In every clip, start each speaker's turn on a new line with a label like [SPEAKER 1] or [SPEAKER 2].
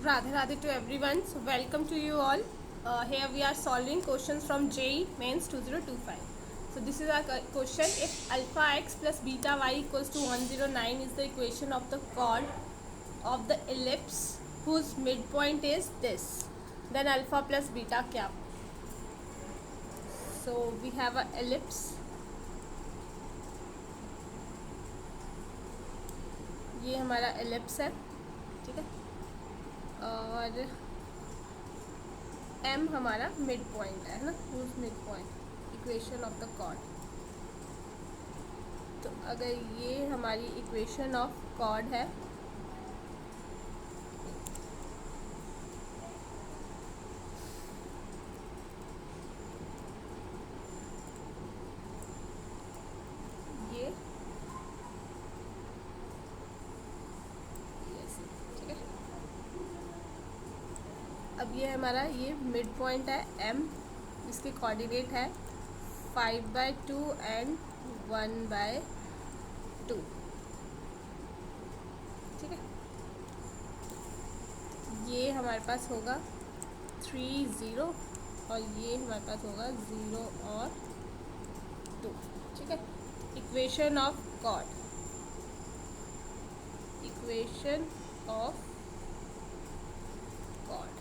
[SPEAKER 1] Radhe Radhe to everyone. So welcome to you all. Here we are solving questions from JEE Mains 2025. So this is our question. If alpha x plus beta y equals to 109 is the equation of the chord of the ellipse whose midpoint is this, then alpha plus beta क्या? So we have a ellipse. ये हमारा ellipse है, ठीक है, और m हमारा mid point है ना, whose midpoint equation of the chord. तो अगर ये हमारी इक्वेशन ऑफ कॉर्ड है, ये ठीक है. अब ये हमारा ये मिड पॉइंट है m, इसके कोऑर्डिनेट है 5/2 एंड 1/2, ठीक है. ये हमारे पास होगा 3 0 और ये हमारे पास होगा 0 और 2, ठीक है. Equation of chord, equation of chord.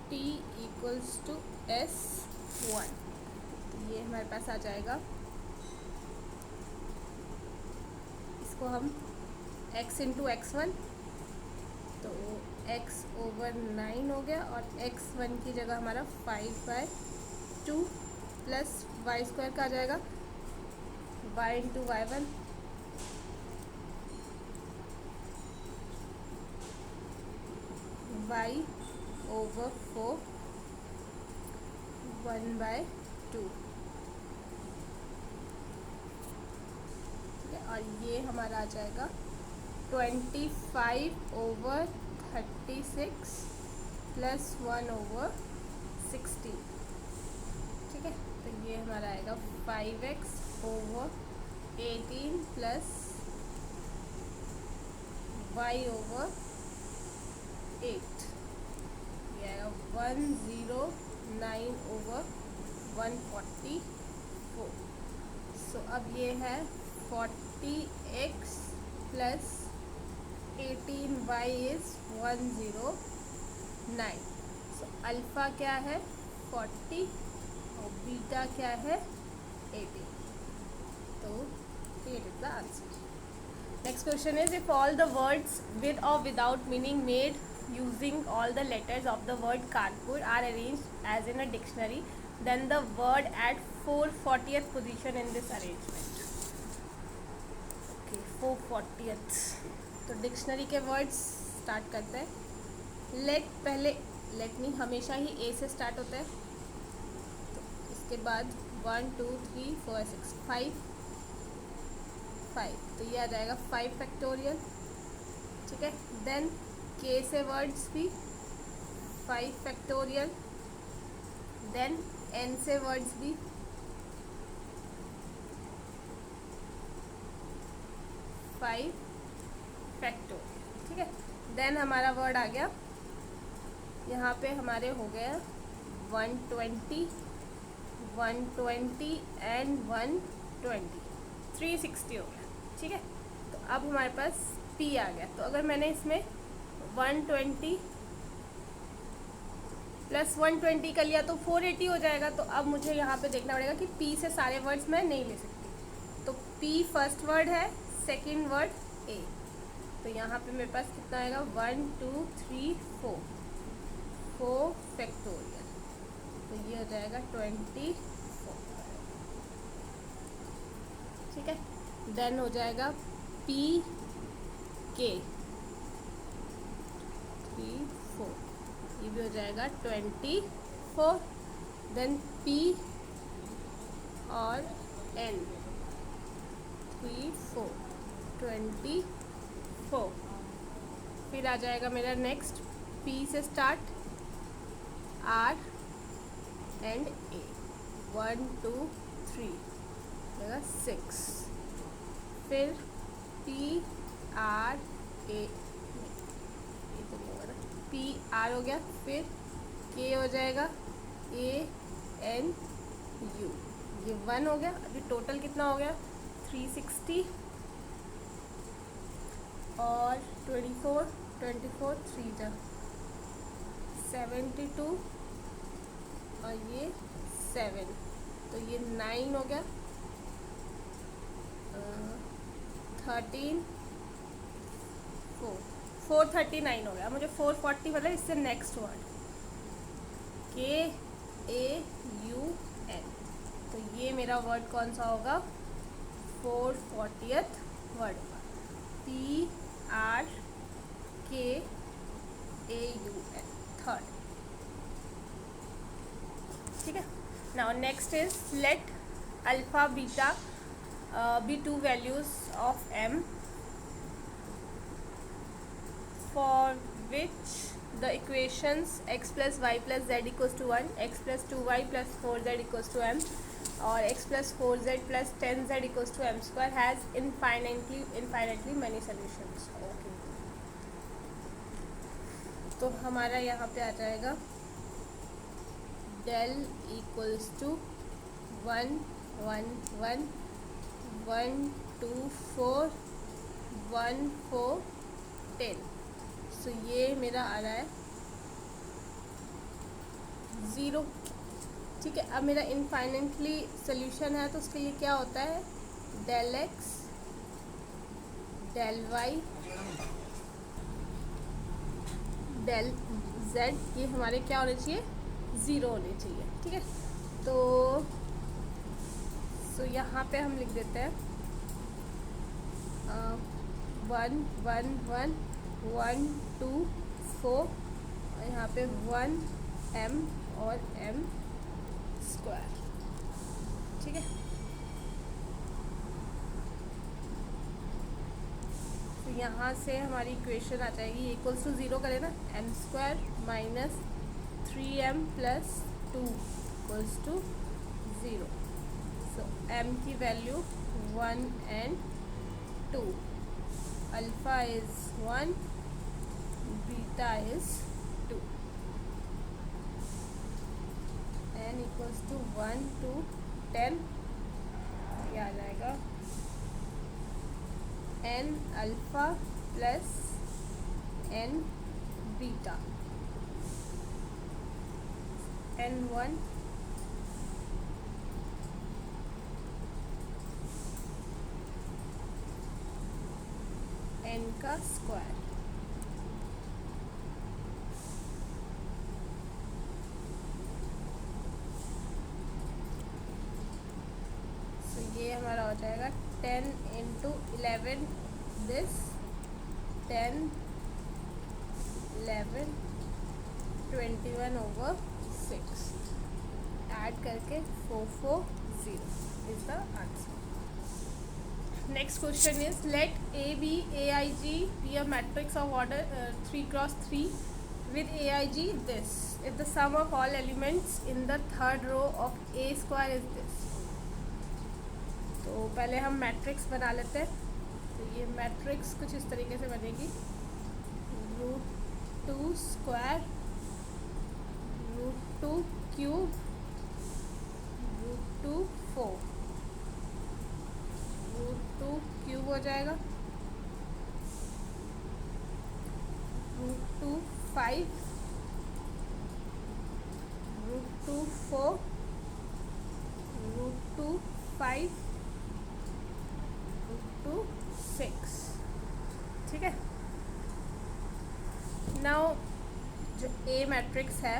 [SPEAKER 1] T equals to S1. ये हमारे पास आ जाएगा. इसको हम x इंटू x1, तो x/9 हो गया, और x1 की जगह हमारा 5/2 प्लस y² का आ जाएगा y इंटू y1 y/4 1/2, ठीक है. और ये हमारा आ जाएगा 25/36 प्लस 1/16, ठीक है. तो ये हमारा आएगा 5x/18 प्लस y/8. ये आएगा 109/144. सो अब ये है 40x plus 18y is 109. So alpha क्या है 40 और बीटा क्या है 18. तो ये is the answer. Next question is, if all the words with or without meaning made using all the letters of the word Kanpur are arranged as in a dictionary, then the word at 440th position in this arrangement. Okay, 440th. तो dictionary के words start करते हैं. Late पहले, let me हमेशा ही ए से start होता है. तो इसके बाद 1 2 3 4 6 5, तो ये आ जाएगा 5 फैक्टोरियल, ठीक है. देन के से वर्ड्स भी 5 फैक्टोरियल. देन एन से वर्ड्स भी 5 फैक्टोरियल, ठीक है. देन हमारा वर्ड आ गया, यहाँ पे हमारे हो गया 120 एंड 120, 360 हो गया, ठीक है. तो अब हमारे पास P आ गया. तो अगर मैंने इसमें 120 प्लस 120 कर लिया तो 480 हो जाएगा. तो अब मुझे यहाँ पे देखना पड़ेगा कि P से सारे वर्ड्स मैं नहीं ले सकती. तो P फर्स्ट वर्ड है, सेकंड वर्ड A. तो यहाँ पे मेरे पास कितना आएगा 1 2 3 4 फैक्टोरियल. तो ये हो जाएगा 24, ठीक है. देन हो जाएगा P K 3 4, ये भी हो जाएगा 24. देन P और N 3 4 24. फिर आ जाएगा मेरा नेक्स्ट P से स्टार्ट R एंड A 1 2 3 जाएगा 6, फिर P R A, P R हो गया, फिर के हो जाएगा ए एन यू, ये 1 हो गया। अभी टोटल कितना हो गया 360 और 24 3 जा 72 और ये 7, तो ये 9 हो गया, 13 439 हो गया। मुझे 440 मतलब इससे नेक्स्ट वर्ड के ए यू एन, तो ये मेरा वर्ड कौन सा होगा 440th वर्ड होगा, पी आर के ए यू एन, थर्ड। ठीक है। Now next is let alpha beta be two values of m for which the equations x plus y plus z equals to 1, x plus 2y plus 4z equals to m or x plus 4z plus 10z equals to m square has infinitely many solutions. Okay. तो हमारा यहाँ पे आ जाएगा del equals to 1 1 1 1 2 4 1 4 10, सो ये मेरा आ रहा है 0। ठीक है। अब मेरा इनफाइनेटली सोल्यूशन है तो उसके लिए क्या होता है del x del y del z, ये हमारे क्या होने चाहिए 0 होने चाहिए। ठीक है। तो यहाँ पे हम लिख देते हैं 1 1 1 1 2 4 और यहाँ पे 1 m और m स्क्वायर। ठीक है। तो यहाँ से हमारी इक्वेशन आ जाएगी इक्वल्स टू 0 करें ना, m square minus 3m plus 2 equals to 0। So m की value 1 and 2, alpha is 1, beta is 2, n equals to 1 to 10, ये आ जाएगा n alpha plus n beta, n1 n का स्क्वायर। तो ये हमारा हो जाएगा 10 into 11 दिस 10 11 21 over 6, ऐड करके 440 is the answer. Next question is let A B AIG be a matrix of order 3 cross 3 with AIG this if the sum of all elements in the third row of A square is this। तो पहले हम matrix बना लेते हैं। तो ये matrix कुछ इस तरीके से बनेगी √2 स्क्वायर √2 क्यूब √2 4, √2 क्यूब हो जाएगा √2 5, √2 4, √2 5, √2 6। ठीक है। नाउ जो ए मैट्रिक्स है,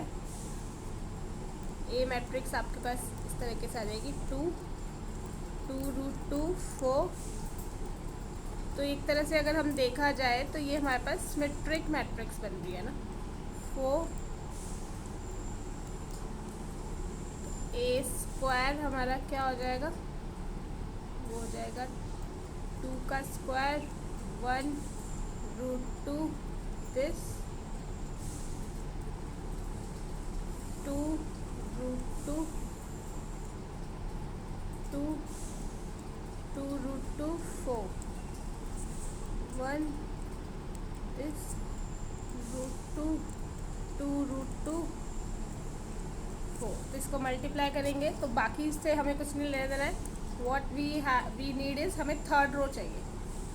[SPEAKER 1] ए मैट्रिक्स आपके पास इस तरीके से आ जाएगी 2 √2 4। तो एक तरह से अगर हम देखा जाए तो ये हमारे पास सिमेट्रिक मैट्रिक्स बन रही है ना। 4 ए स्क्वायर हमारा क्या हो जाएगा, वो हो जाएगा 2 का स्क्वायर 1 √2 दिस 2 √2 2 2√2 4, 1 is √2, 2√2 4। तो इसको मल्टीप्लाई करेंगे तो बाकी इससे हमें कुछ नहीं लेना देना है। व्हाट वी नीड इज़, हमें थर्ड रो चाहिए।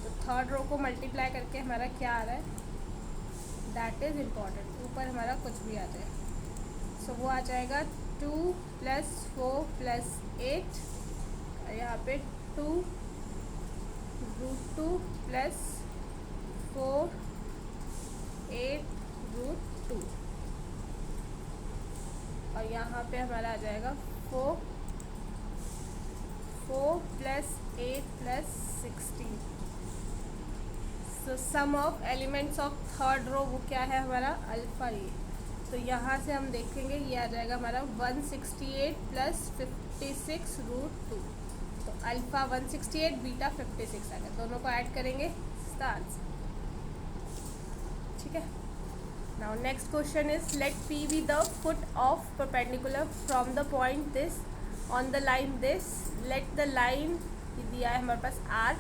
[SPEAKER 1] तो थर्ड रो को मल्टीप्लाई करके हमारा क्या आ रहा है, दैट इज़ इम्पॉर्टेंट। ऊपर हमारा कुछ भी आ जाए, सो वो आ जाएगा 2 + 4 + 8, और यहाँ पे 2√2 + 4, 8√2, और यहाँ पे हमारा आ जाएगा 4 + 8 + 16। So sum of elements of third row वो क्या है हमारा, अल्फ़ा। ये तो यहाँ से हम देखेंगे ये आ जाएगा हमारा 168 + 56√2। तो अल्फ़ा 168, बीटा 56 आ गया। दोनों को ऐड करेंगे, इसका आंसर। ठीक है। Now next question is let P be the foot of perpendicular from the point this on the line this, let the line दिया है हमारे पास R,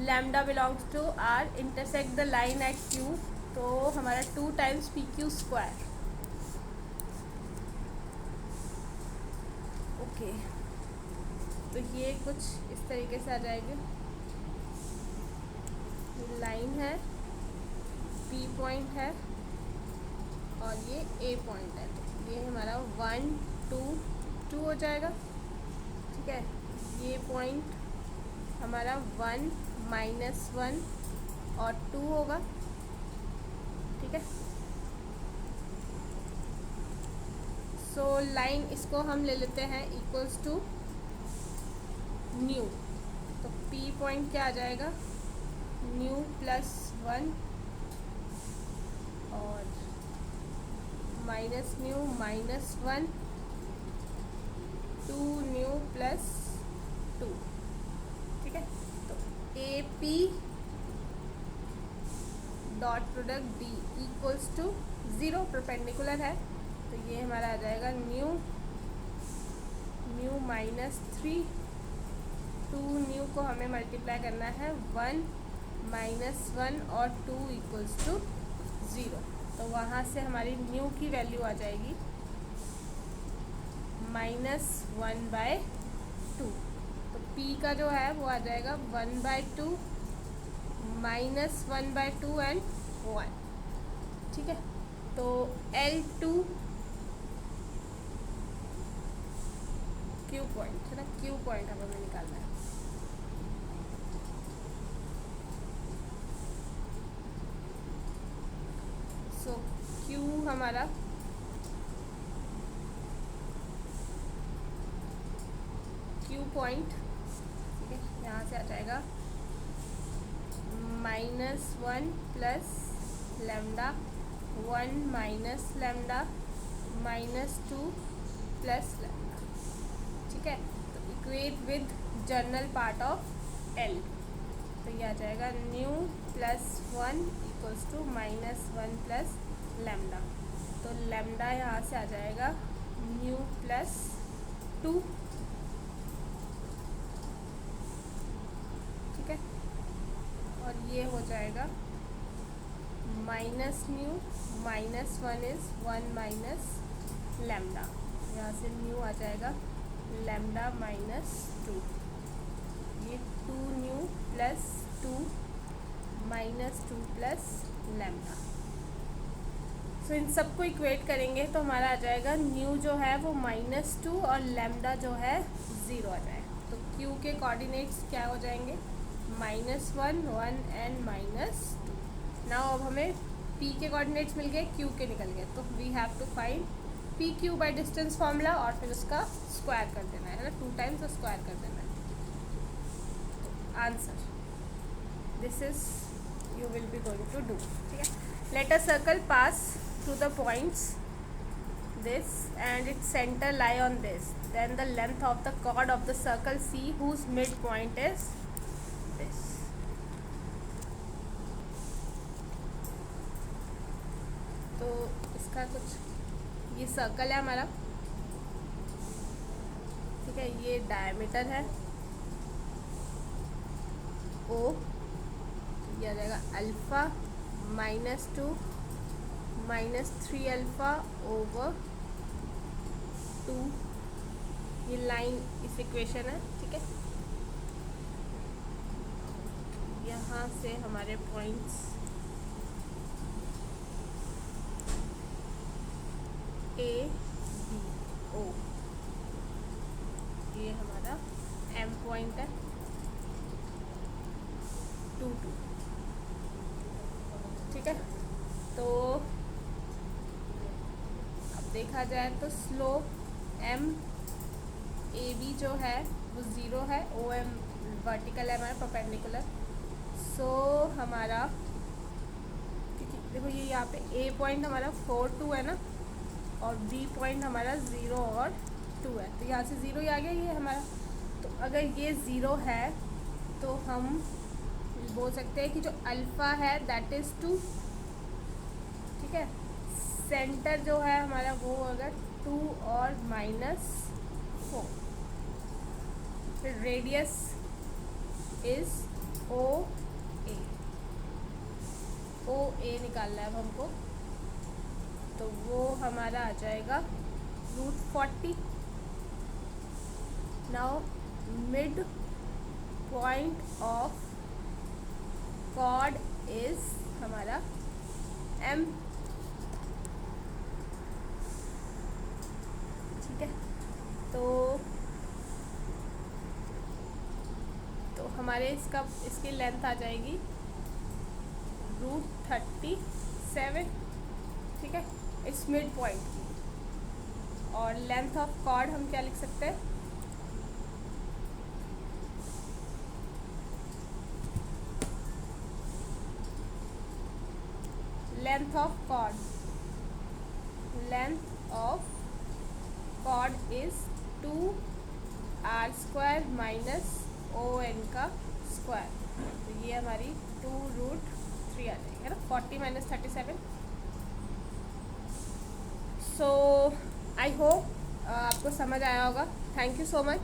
[SPEAKER 1] lambda belongs to R, intersect the line at Q। तो हमारा 2 × PQ²। Okay, तो ये कुछ इस तरीके से आ जाएगी। लाइन है, P पॉइंट है और ये A पॉइंट है। तो ये हमारा 1 2 2 हो जाएगा। ठीक है, ये पॉइंट हमारा 1 -1 और 2 होगा। ठीक है, सो लाइन इसको हम ले लेते हैं इक्वल्स टू न्यू। तो P पॉइंट क्या आ जाएगा, न्यू +1 और -न्यू -1, 2 न्यू +2। ठीक है, तो AP dot product D equals to 0, perpendicular है। तो ये हमारा आ जाएगा न्यू -3, 2 न्यू को हमें मल्टीप्लाई करना है 1 -1 और 2 इक्वल्स टू 0। तो वहाँ से हमारी न्यू की वैल्यू आ जाएगी -1/2। तो P का जो है वो आ जाएगा 1/2 -1/2 एंड 1। ठीक है, तो L2 Q पॉइंट है ना, Q पॉइंट हमें निकालना है। सो Q हमारा Q पॉइंट, ठीक है, यहाँ से आ जाएगा -1 + लैम्डा, 1 - लैम्डा, -2 + लैम्डा। ठीक है, तो equate with general part of L। तो ये आ जाएगा न्यू +1 इक्वल्स टू -1 + लैम्डा। तो लैम्डा यहाँ से आ जाएगा न्यू +2। ठीक है, और ये हो जाएगा -न्यू -1 इज़ 1 - लैम्डा। यहाँ से न्यू आ जाएगा लैम्डा -2। ये 2 न्यू +2 -2 + लैम्डा। सो इन सबको इक्वेट करेंगे तो हमारा आ जाएगा न्यू जो है वो -2 और लैम्डा जो है 0 आ जाएगा। तो Q के कोऑर्डिनेट्स क्या हो जाएंगे, -1 1 एंड -2। नाउ अब हमें P के कोऑर्डिनेट्स मिल गए, Q के निकल गए। तो we have to find PQ by distance formula और फिर उसका स्क्वायर कर देना है ना, 2 टाइम्स स्क्वायर कर देना है। तो answer this is you will be going to do। ठीक है, let a circle pass through the points this and its center lie on this, then the length of the chord of the circle C whose midpoint is this। तो इसका कुछ, ये circle है हमारा। ठीक है, ये डायमीटर है ओ, ये आ जाएगा अल्फ़ा -2 -3 अल्फ़ा ओवर 2, ये लाइन इस इक्वेशन है, ठीक है। यहाँ से हमारे पॉइंट्स ए बी ओ, ये हमारा एम पॉइंट है 2 2, ठीक है। तो अब देखा जाए तो स्लोप एम ए बी जो है वो 0 है, ओ एम वर्टिकल है हमारा परपेंडिकुलर। सो हमारा, क्योंकि देखो ये यहाँ पे ए पॉइंट हमारा 4 2 है ना, और बी पॉइंट हमारा 0 और 2 है, तो यहाँ से 0 ही आ गया ये हमारा। तो अगर ये 0 है तो हम बोल सकते हैं कि जो अल्फ़ा है दैट इज़ 2, ठीक है। सेंटर जो है हमारा वो अगर 2 और -4, फिर रेडियस इज़ ओ ए निकालना है अब हमको, तो वो हमारा आ जाएगा √40। Now mid point of chord is हमारा एम, ठीक है। तो हमारे इसकी लेंथ आ जाएगी √37, ठीक है, इस मिड पॉइंट की। और लेंथ ऑफ कॉर्ड हम क्या लिख सकते हैं, length of chord is 2r² - ON का स्क्वायर, तो ये हमारी 2√3 आ जाएगी, है ना, 40 - 37। सो आई होप आपको समझ आया होगा। Thank you so much.